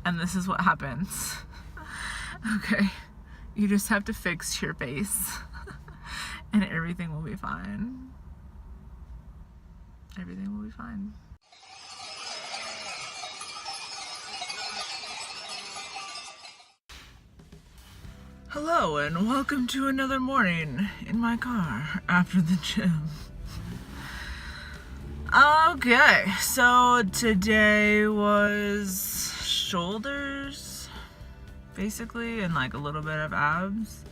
and this is what happens. Okay, you just have to fix your face and everything will be fine. Everything will be fine. Hello and welcome to another morning in my car after the gym. Okay, so today was shoulders, basically, and like a little bit of abs,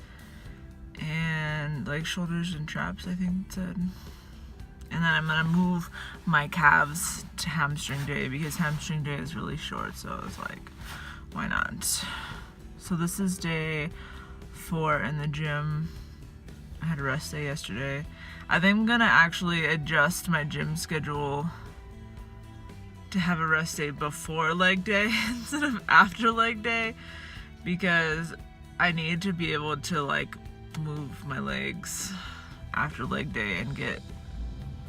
and like shoulders and traps, I think it said. And then I'm gonna move my calves to hamstring day because hamstring day is really short, so I was like, why not? So this is day 4 in the gym. I had a rest day yesterday. I think I'm gonna actually adjust my gym schedule to have a rest day before leg day instead of after leg day, because I need to be able to like move my legs after leg day and get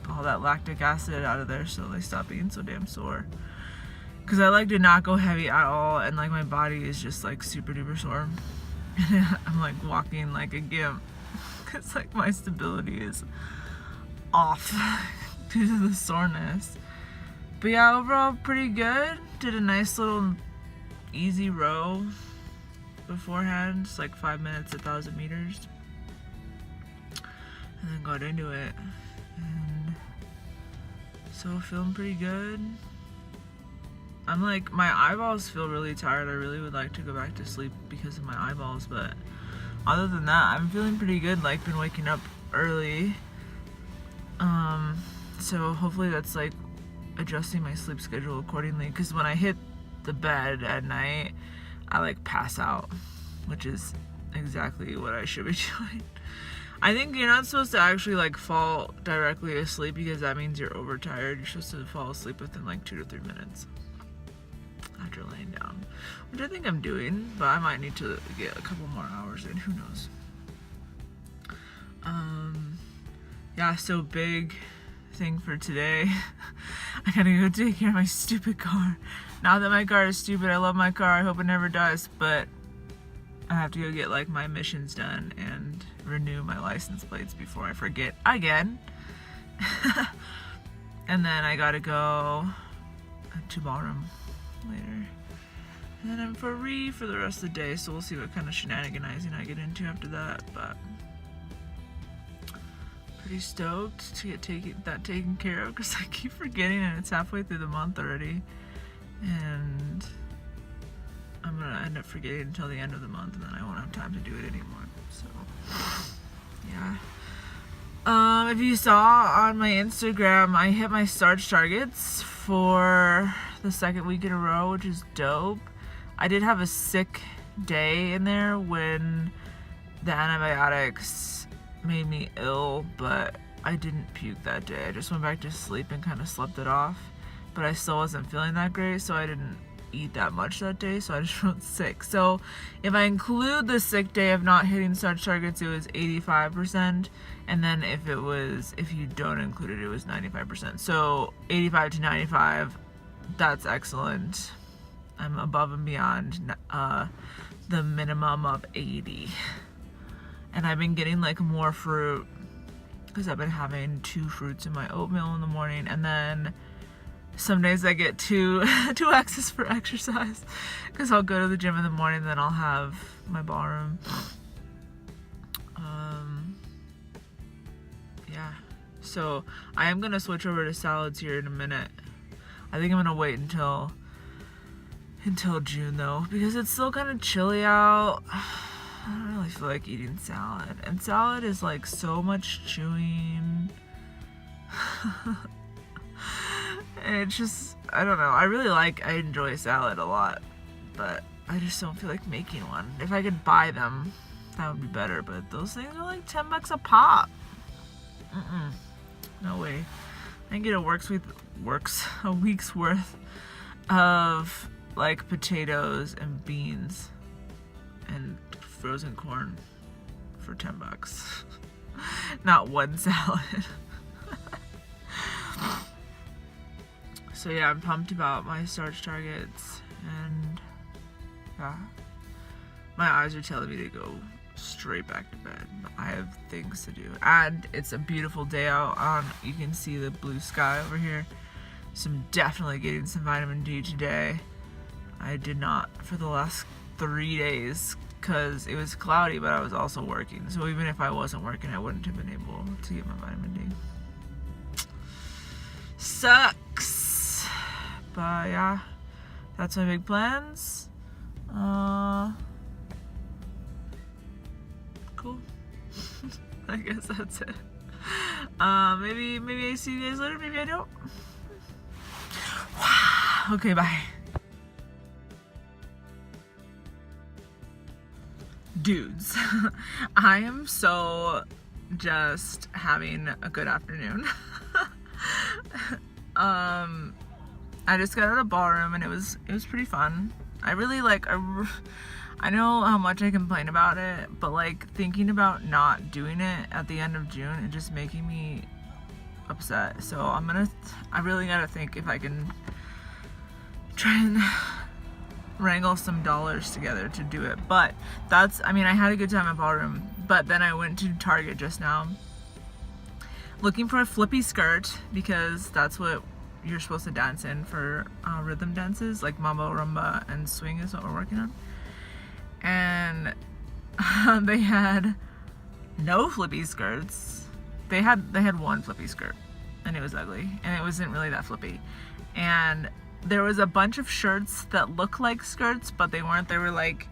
all that lactic acid out of there so they stop being so damn sore. Because I like to not go heavy at all, and like my body is just like super duper sore. I'm like walking like a gimp because like my stability is off due to the soreness. But yeah, overall pretty good. Did a nice little easy row beforehand, just like 5 minutes, 1,000 meters, and then got into it. And so feeling pretty good. I'm like, my eyeballs feel really tired. I really would like to go back to sleep because of my eyeballs, but other than that, I'm feeling pretty good. Like, been waking up early. So hopefully that's like adjusting my sleep schedule accordingly, because when I hit the bed at night, I like pass out, which is exactly what I should be doing. I think you're not supposed to actually like fall directly asleep because that means you're overtired. You're supposed to fall asleep within like 2 to 3 minutes after laying down, which I think I'm doing, but I might need to get a couple more hours in, who knows. Yeah, so big thing for today. I gotta go take care of my stupid car. Not that my car is stupid, I love my car, I hope it never does, but I have to go get like my emissions done and renew my license plates before I forget again. And then I gotta go to ballroom later, and then I'm free for the rest of the day, so we'll see what kind of shenaniganizing I get into after that. But pretty stoked to get that taken care of, because I keep forgetting and it's halfway through the month already, and I'm gonna end up forgetting until the end of the month, and then I won't have time to do it anymore. So yeah. If you saw on my Instagram, I hit my starch targets for the 2nd week in a row, which is dope. I did have a sick day in there when the antibiotics made me ill, but I didn't puke that day. I just went back to sleep and kind of slept it off, but I still wasn't feeling that great, so I didn't eat that much that day, so I just felt sick. So if I include the sick day of not hitting starch targets, it was 85%, and then if you don't include it, it was 95%. So 85 to 95, that's excellent. I'm above and beyond the minimum of 80. And I've been getting like more fruit because I've been having 2 fruits in my oatmeal in the morning, and then some days I get 2 X's for exercise because I'll go to the gym in the morning, then I'll have my ballroom. Yeah, so I am gonna switch over to salads here in a minute. I think I'm gonna wait until June though, because it's still kind of chilly out. I don't really feel like eating salad, and salad is like so much chewing. And it's just, I don't know, I enjoy salad a lot, but I just don't feel like making one. If I could buy them, that would be better, but those things are like $10 a pop. No way. I can get a week's worth of like potatoes and beans and frozen corn for $10. Not one salad. So yeah, I'm pumped about my starch targets, and My eyes are telling me to go straight back to bed. I have things to do. And it's a beautiful day out. You can see the blue sky over here. So I'm definitely getting some vitamin D today. I did not for the last 3 days because it was cloudy, but I was also working. So even if I wasn't working, I wouldn't have been able to get my vitamin D. Sucks. But yeah, that's my big plans. Cool. I guess that's it. Maybe I see you guys later, maybe I don't. Okay, bye. Dudes, I am so just having a good afternoon. I just got out of ballroom and it was pretty fun. I really I know how much I complain about it, but like thinking about not doing it at the end of June and just making me upset. So I really gotta think if I can try and wrangle some dollars together to do it. But I had a good time at ballroom, but then I went to Target just now looking for a flippy skirt because that's what you're supposed to dance in for rhythm dances, like mambo, rumba, and swing is what we're working on. And they had no flippy skirts. They had one flippy skirt, and it was ugly, and it wasn't really that flippy. And there was a bunch of shirts that look like skirts, but they weren't. They were like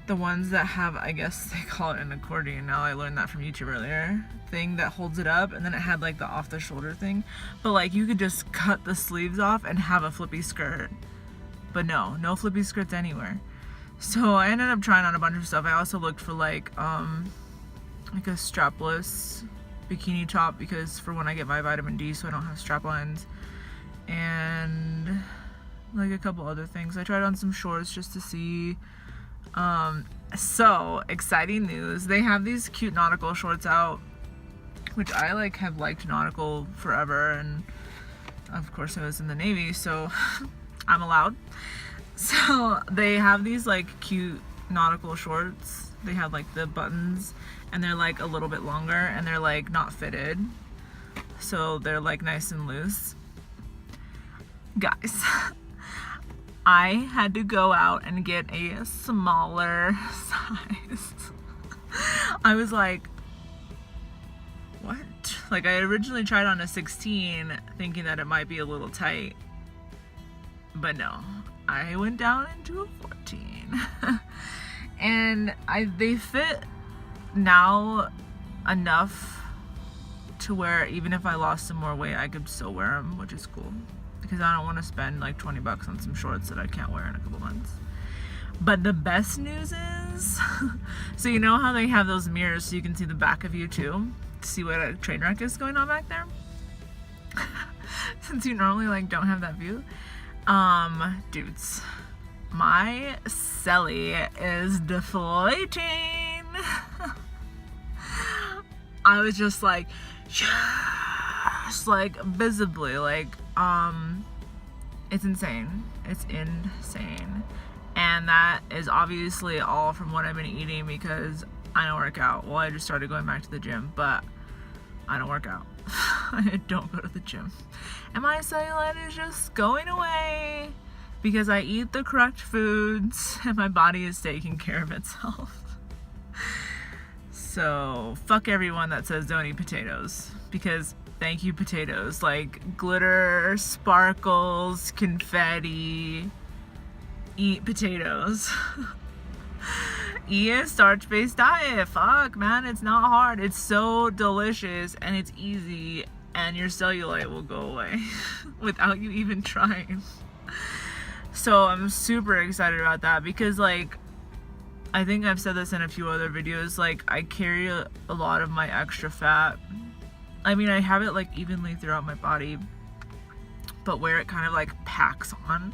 the ones that have, I guess they call it an accordion now, I learned that from YouTube earlier, thing that holds it up, and then it had like the off the shoulder thing, but like you could just cut the sleeves off and have a flippy skirt. But no flippy skirts anywhere. So I ended up trying on a bunch of stuff. I also looked for like a strapless bikini top because for when I get my vitamin D so I don't have strap lines, and like a couple other things. I tried on some shorts just to see. So exciting news, they have these cute nautical shorts out, which I have liked nautical forever, and of course I was in the Navy, so I'm allowed. So they have these cute nautical shorts. They have the buttons, and they're a little bit longer, and they're not fitted, so they're nice and loose. Guys, I had to go out and get a smaller size. I was like, what? I originally tried on a 16 thinking that it might be a little tight, but no, I went down into a 14. And they fit now enough to where even if I lost some more weight, I could still wear them, which is cool. Because I don't want to spend $20 on some shorts that I can't wear in a couple months. But the best news is, so you know how they have those mirrors so you can see the back of you too? See what a train wreck is going on back there? Since you normally don't have that view. Dudes, my celly is deflating. I was just yes, visibly, it's insane. It's insane. And that is obviously all from what I've been eating because I don't work out. Well, I just started going back to the gym, but I don't work out. I don't go to the gym. And my cellulite is just going away because I eat the correct foods and my body is taking care of itself. So fuck everyone that says don't eat potatoes, because thank you potatoes, glitter, sparkles, confetti. Eat potatoes. Eat a starch-based diet. Fuck, man, it's not hard. It's so delicious and it's easy, and your cellulite will go away without you even trying. So I'm super excited about that because I think I've said this in a few other videos, I carry a lot of my extra fat. I mean, I have it evenly throughout my body, but where it kind of packs on.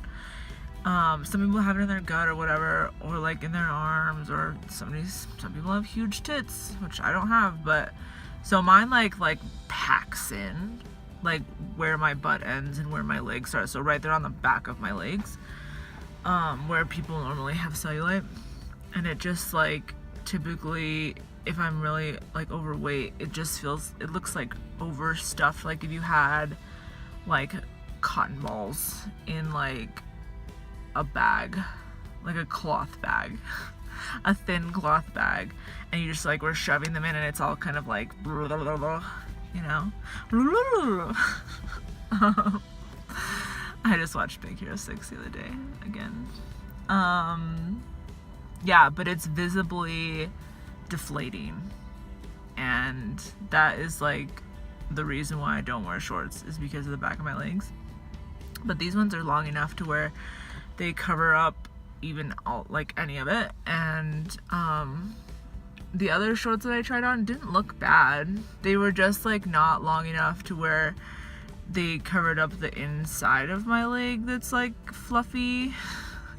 Some people have it in their gut or whatever, or in their arms, or some people have huge tits, which I don't have, but so mine packs in where my butt ends and where my legs start, so right there on the back of my legs. where people normally have cellulite, and it just like typically if I'm really like overweight, it looks like overstuffed, like if you had like cotton balls in like a bag, like a cloth bag, a thin cloth bag, and you just like were shoving them in, and it's all kind of like blah, blah, blah, blah, you know. I just watched Big Hero 6 the other day again. Yeah, but it's visibly deflating, and that is like the reason why I don't wear shorts, is because of the back of my legs. But these ones are long enough to where they cover up even all, like any of it. And the other shorts that I tried on didn't look bad. They were just like not long enough to where they covered up the inside of my leg that's like fluffy,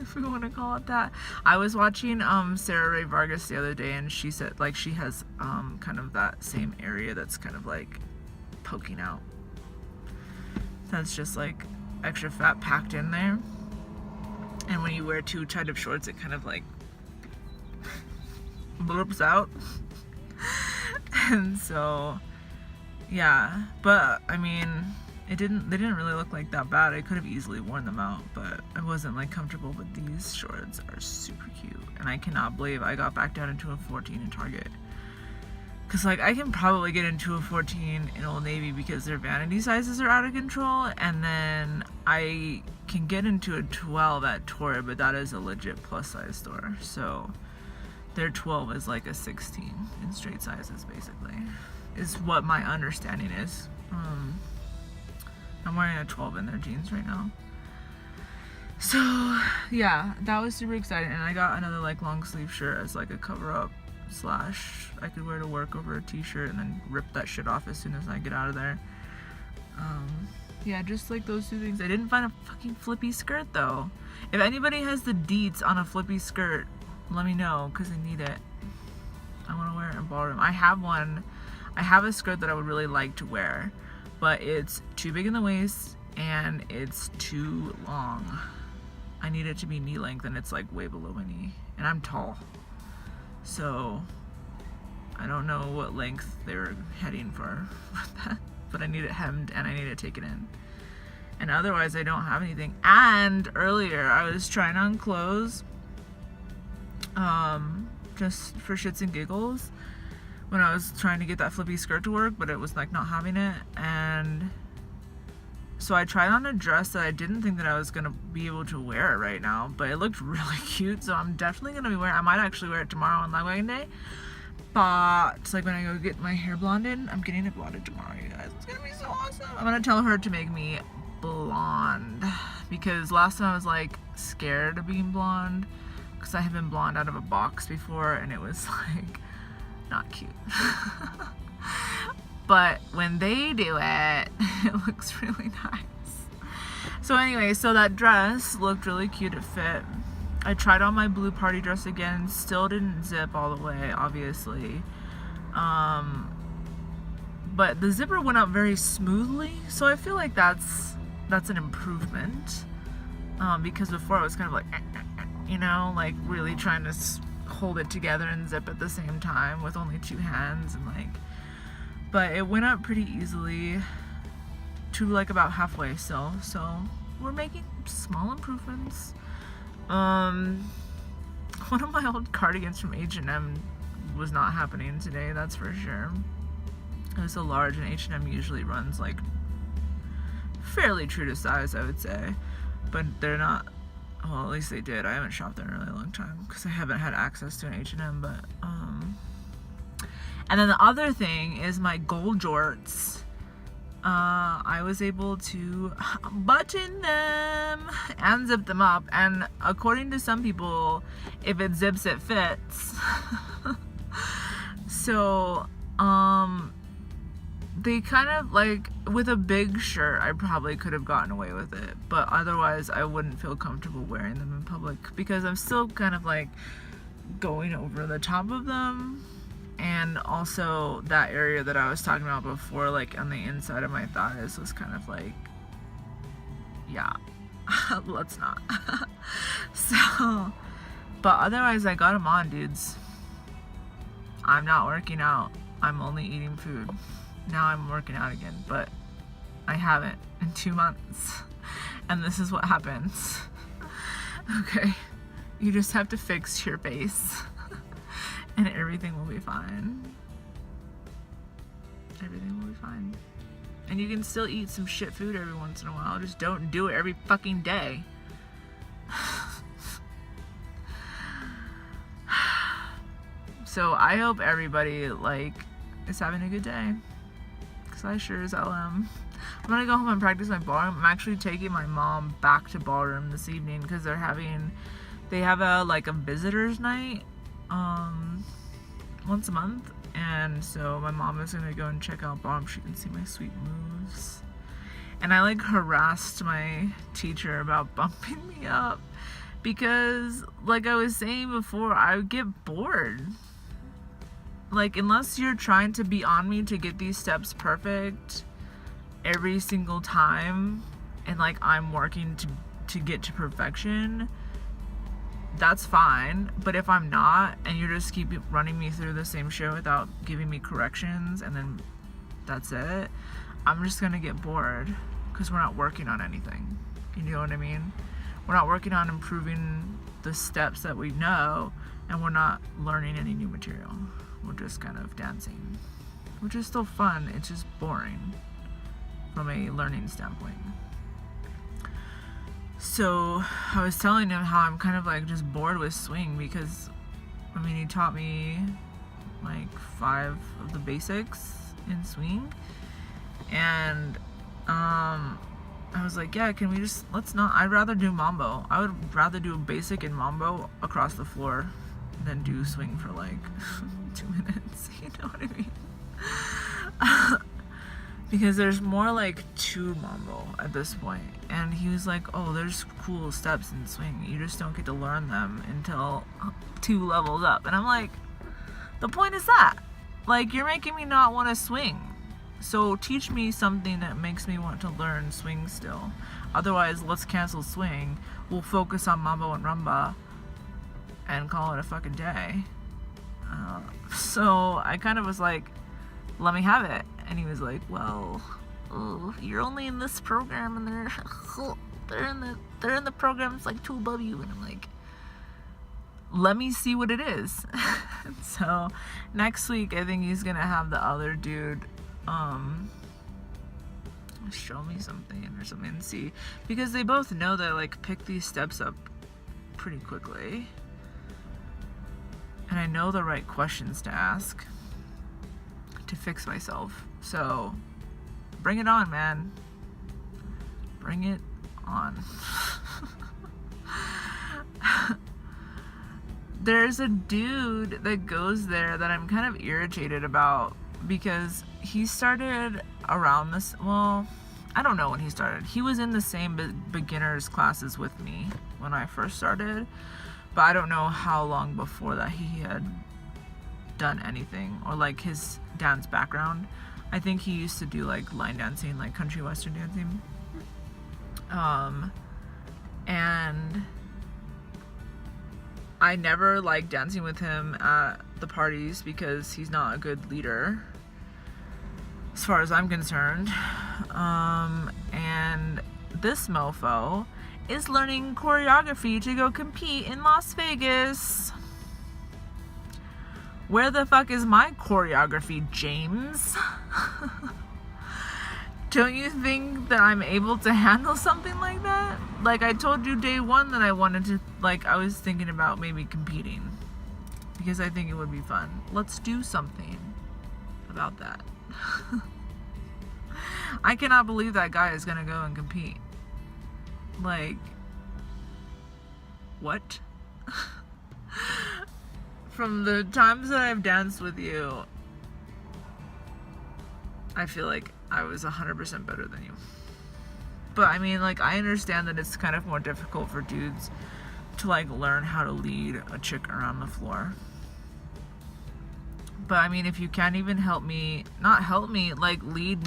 if we want to call it that. I was watching Sarah Ray Vargas the other day, and she said like she has kind of that same area that's kind of like poking out. That's just like extra fat packed in there. And when you wear too tight of shorts, it kind of like blurps out. And so yeah, but I mean, they didn't really look like that bad. I could have easily worn them out, but I wasn't like comfortable. But these shorts are super cute, and I cannot believe I got back down into a 14 in Target. Cause like I can probably get into a 14 in Old Navy because their vanity sizes are out of control, and then I can get into a 12 at Torrid, but that is a legit plus size store. So their 12 is like a 16 in straight sizes, basically, is what my understanding is. I'm wearing a 12 in their jeans right now. So yeah, that was super exciting. And I got another like long sleeve shirt as like a cover up / I could wear to work over a t-shirt and then rip that shit off as soon as I get out of there. Yeah, just like those two things. I didn't find a fucking flippy skirt though. If anybody has the deets on a flippy skirt, let me know, because I need it. I want to wear it in ballroom. I have one. I have a skirt that I would really like to wear, but it's too big in the waist and it's too long. I need it to be knee length, and it's like way below my knee, and I'm tall. So I don't know what length they're heading for that, but I need it hemmed and I need it taken in. And otherwise I don't have anything. And earlier I was trying on clothes just for shits and giggles when I was trying to get that flippy skirt to work, but it was like not having it. And so I tried on a dress that I didn't think that I was gonna be able to wear right now, but it looked really cute, so I'm definitely gonna be wearing. I might actually wear it tomorrow on Legwagon Day, but it's like when I go get my hair blonded. I'm getting it blonded tomorrow, you guys. It's gonna be so awesome. I'm gonna tell her to make me blonde, because last time I was like scared of being blonde because I had been blonde out of a box before, and it was like not cute. But when they do it, it looks really nice. So anyway, so that dress looked really cute. It fit. I tried on my blue party dress again. Still didn't zip all the way, obviously. But the zipper went up very smoothly. So I feel like that's an improvement. Because before I was kind of like, you know, like really trying to hold it together and zip at the same time with only two hands, and like, but it went up pretty easily to like about halfway. So we're making small improvements. One of my old cardigans from H&M was not happening today, that's for sure. It was a large, and H&M usually runs like fairly true to size, I would say, but they're not. Well, at least they did. I haven't shopped there in a really long time because I haven't had access to an H&M, but and then the other thing is my gold jorts. I was able to button them and zip them up, and according to some people, if it zips, it fits. So they kind of like, with a big shirt I probably could have gotten away with it, but otherwise I wouldn't feel comfortable wearing them in public because I'm still kind of like going over the top of them. And also that area that I was talking about before, like on the inside of my thighs, was kind of like, yeah, let's not. So, but otherwise I got them on, dudes. I'm not working out. I'm only eating food. Now I'm working out again, but I haven't in 2 months. And this is what happens. Okay. You just have to fix your base. And everything will be fine. Everything will be fine. And you can still eat some shit food every once in a while. Just don't do it every fucking day. So I hope everybody is having a good day, because I sure as hell am. I'm gonna go home and practice my ballroom. I'm actually taking my mom back to ballroom this evening because they have a visitors night once a month, and so my mom is gonna go and check out ballroom. She can see my sweet moves. And I harassed my teacher about bumping me up because, like I was saying before, I would get bored. Unless you're trying to be on me to get these steps perfect every single time, and I'm working to get to perfection, that's fine. But if I'm not, and you just keep running me through the same show without giving me corrections, and then that's it, I'm just gonna get bored, because we're not working on anything. You know what I mean? We're not working on improving the steps that we know, and we're not learning any new material. We're just kind of dancing, which is still fun. It's just boring from a learning standpoint. So I was telling him how I'm kind of just bored with swing, because he taught me 5 of the basics in swing, and I was like, yeah, can we just, I'd rather do mambo. I would rather do a basic in mambo across the floor than do swing for 2 minutes. You know what I mean? Because there's more to mambo at this point. And he was like, oh, there's cool steps in swing. You just don't get to learn them until 2 levels up. And I'm like, the point is that. You're making me not want to swing. So teach me something that makes me want to learn swing still. Otherwise, let's cancel swing. We'll focus on mambo and rumba and call it a fucking day. So I kind of was like, let me have it. And he was like, well, you're only in this program, and they're in the program it's 2 above you. And I'm like, let me see what it is. So next week I think he's gonna have the other dude show me something or something and see, because they both know that pick these steps up pretty quickly, and I know the right questions to ask to fix myself. So bring it on, man. Bring it on. There's a dude that goes there that I'm kind of irritated about, because he started around this, well, I don't know when he started. He was in the same beginners classes with me when I first started, but I don't know how long before that he had done anything, or his dance background. I think he used to do line dancing, country western dancing. And I never liked dancing with him at the parties because he's not a good leader, as far as I'm concerned. And this mofo is learning choreography to go compete in Las Vegas. Where the fuck is my choreography, James? Don't you think that I'm able to handle something like that? I told you day one that I wanted to, I was thinking about maybe competing, because I think it would be fun. Let's do something about that. I cannot believe that guy is gonna go and compete. What? From the times that I've danced with you, I feel like I was 100% better than you. But I understand that it's kind of more difficult for dudes to learn how to lead a chick around the floor. But if you can't even lead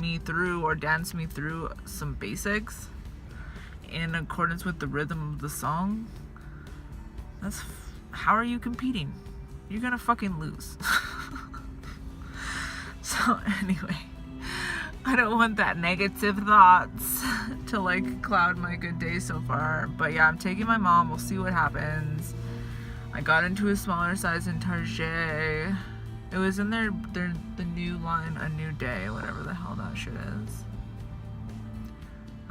me through or dance me through some basics in accordance with the rhythm of the song, How are you competing? You're gonna fucking lose. So anyway, I don't want that negative thoughts to like cloud my good day so far. But yeah, I'm taking my mom. We'll see what happens. I got into a smaller size in Target. It was in the new line, A New Day, whatever the hell that shit is.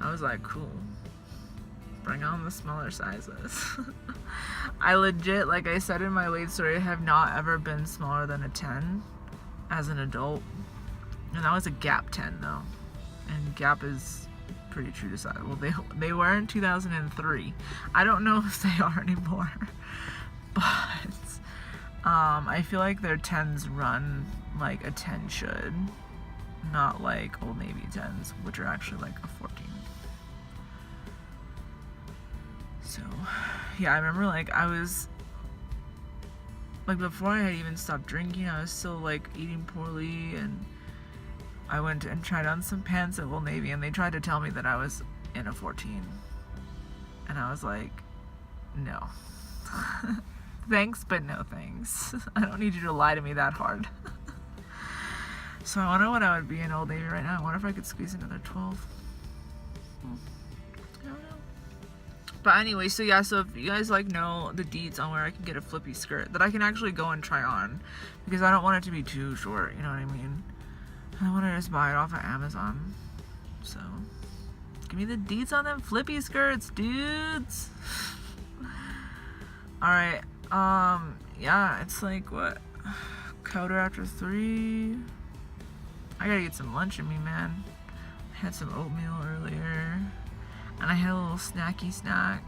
I was like, cool. Bring on the smaller sizes. I legit, like I said in my weight story, have not ever been smaller than a 10 as an adult. And that was a Gap 10 though. And Gap is pretty true to size. Well, they were in 2003. I don't know if they are anymore. But I feel like their 10s run like a 10 should. Not like Old Navy 10s, which are actually like a 14. So, yeah, I remember like I was, like before I had even stopped drinking, I was still like eating poorly, and I went and tried on some pants at Old Navy, and they tried to tell me that I was in a 14. And I was like, no. Thanks, but no thanks. I don't need you to lie to me that hard. So I wonder what I would be in Old Navy right now. I wonder if I could squeeze another 12. I don't know. But anyway, so yeah, so if you guys like know the deets on where I can get a flippy skirt that I can actually go and try on, because I don't want it to be too short, you know what I mean? I want to just buy it off of Amazon. So give me the deets on them flippy skirts, dudes. Alright, yeah, it's like what? Quarter after 3. I gotta get some lunch in me, man. I had some oatmeal earlier. And I had a little snacky snack.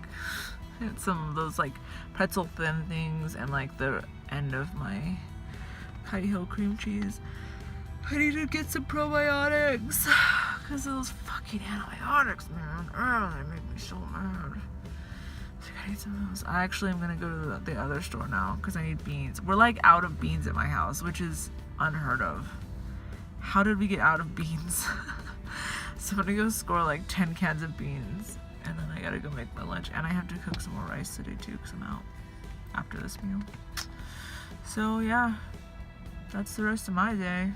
I had some of those like pretzel thin things and like the end of my Heidi Hill cream cheese. I need to get some probiotics. Because those fucking antibiotics, man. Oh, they make me so mad. So I gotta get some of those. I actually am gonna go to the other store now because I need beans. We're like out of beans at my house, which is unheard of. How did we get out of beans? So I'm gonna go score like 10 cans of beans, and then I gotta go make my lunch, and I have to cook some more rice today too because I'm out after this meal. So yeah, that's the rest of my day.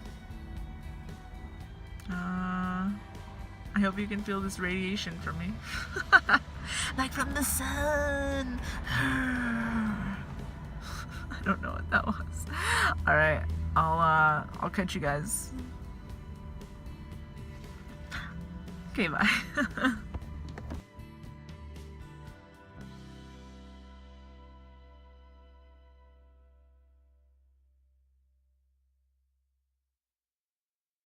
I hope you can feel this radiation from me. Like from the sun. I don't know what that was. Alright, I'll catch you guys. Okay, bye.